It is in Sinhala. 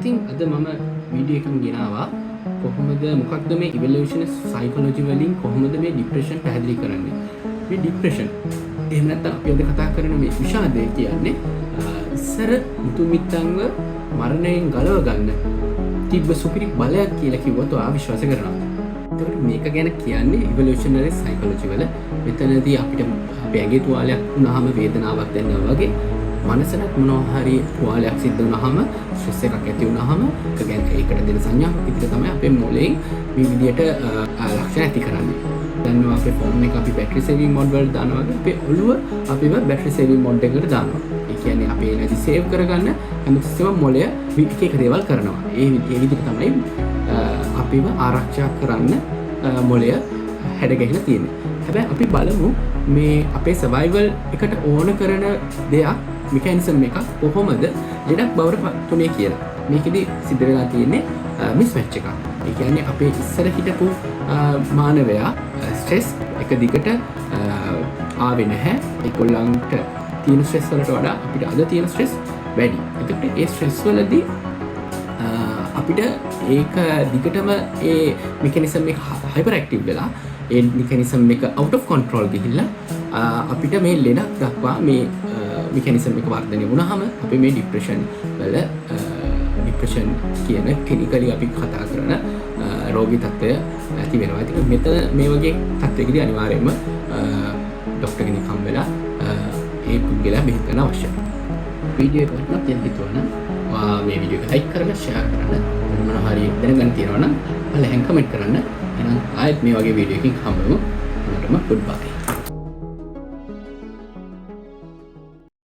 ඉතින් අද මම වීඩියෝ එකක් ගෙනාවා කොහොමද මොකක්ද මේ ඉවලුෂන් සයිකොලොජි වලින් කොහොමද මේ ડિප්‍රෙෂන් පැහැදිලි කරන්නේ. මේ ડિප්‍රෙෂන් එහෙම නැත්නම් අපි අද කතා කරන මේ විෂාදය කියන්නේ ඉස්සර මුතුමිත්තන්ව මරණයෙන් ගලව ගන්න තිබ්බ සුපිරි බලයක් කියලා කිව්වොත් ඔයා විශ්වාස කරනවා. එතකොට මේක ගැන කියන්නේ ඉවලුෂනරි සයිකොලොජි වල මෙතනදී අපිට අපේ ඇඟේ තුවාලයක් වුණාම වේදනාවක් දැනෙනවා වගේ මනසට මොනවා හරි තුවාලයක් සිද්ධ වුණාම ස්ට්‍රෙස් එකක් ඇති වුණාම ඒක ගැන ඒකට දෙන සංඥාවක් විදිහට තමයි අපේ මොළයෙන් මේ විදිහට ලක්ෂණ ඇති කරන්නේ. දැන්වා අපේ ෆෝන් එක අපි බැටරි සේවිං මොඩ් වලට දානවා වගේ අපේ ඔළුව අපිව බැටරි සේවිං මොඩ් එකකට දානවා. ඒ කියන්නේ අපේ එනර්ජි සේව් කරගන්න හැමතිස්සෙම මොළය එක එක දේවල් කරනවා. ඒ විදිහට තමයි අපිව ආරක්ෂා කරන්න මොළය හැඩගැහිලා තියෙන්නේ. හැබැයි අපි බලමු මේ අපේ සර්වයිවල් එකට ඕන කරන දෙයක් මෙකැනිසම් එකක් කොහොමද ලෙඩක් බවට පත්ුනේ කියලා. මේකෙදි සිද්ධ වෙලා තියෙන්නේ මිස්මැච් එකක්. ඒ කියන්නේ අපේ ඉස්සර හිටපු මානවයා ස්ට්‍රෙස් එක දිගට ආවේ නැහැ. ඒගොල්ලන්ට තියෙන ස්ට්‍රෙස් වලට වඩා අපිට අද තියෙන ස්ට්‍රෙස් වැඩි. එතකොට ඒ ස්ට්‍රෙස් වලදී අපිට ඒක දිගටම ඒ මෙකැනිසම් එක හයිපර් ඇක්ටිව් වෙලා ඒ මෙකැනිසම් එක අවුට් ඔෆ් කන්ට්‍රෝල් ගිහිල්ලා අපිට මේ ලෙඩක් දක්වා මේ මෙකැනිසම් එක වර්ධනය වුණාම අපි මේ ડિප්‍රෙෂන් වල ડિප්‍රෙෂන් කියන ක්ලිනිකලි අපි කතා කරන රෝගී තත්ත්වය ඇති වෙනවා. ඉතින් මෙතන මේ වගේ තත්ත්වයකදී අනිවාර්යයෙන්ම ડોක්ටර් කෙනෙක් හම් වෙලා ඒ පුද්ගලයා බෙහෙත් ගන්න අවශ්‍යයි. වීඩියෝ එක වටනක් තියෙන හිතුවනම් මේ වීඩියෝ එක ලයික් කරන්න, ෂෙයාර් කරන්න, මොනවා හරි දැනගන්න තියෙනවා නම් පළවෙන් කමෙන්ට් කරන්න. එහෙනම් ආයෙත් මේ වගේ වීඩියෝ එකකින් හම්බෙමු. හැමෝටම ගුඩ් බයි.